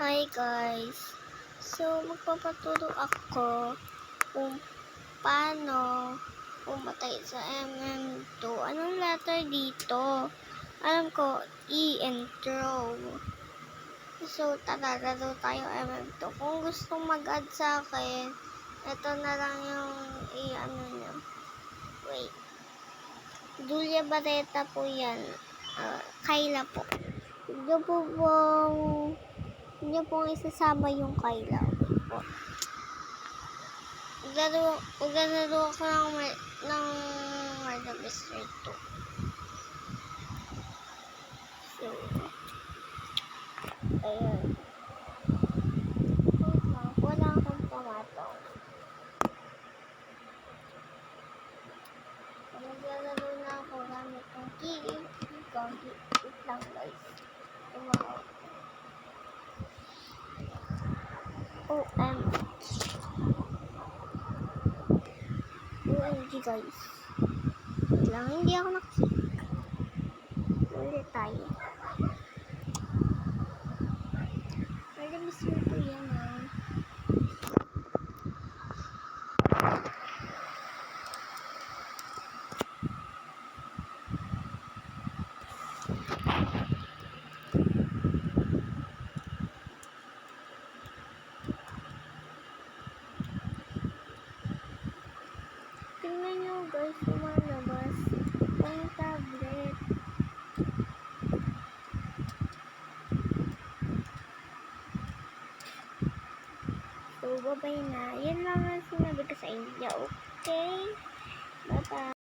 Hi guys! So, magpapaturo ako kung paano pumatay sa MM2. Anong letter dito? Alam ko, E and throw. So, tara, laro tayo MM2. Kung gustong mag-add sa akin, ito na lang yung ano nyo. Wait. Julia Barreta po yan. Kayla po. Hindi pong isasama yung Kayla. Po. Maglalaro ako ng Murder Mystery 2. So, ayun. Wala akong pamatong. Maglalaro na ako gamit ng key. Wait lang guys. Wow. OMG guys. Wait lang, hindi ako nakik. Ulit tayo. Murder Mystery 2 yan ah.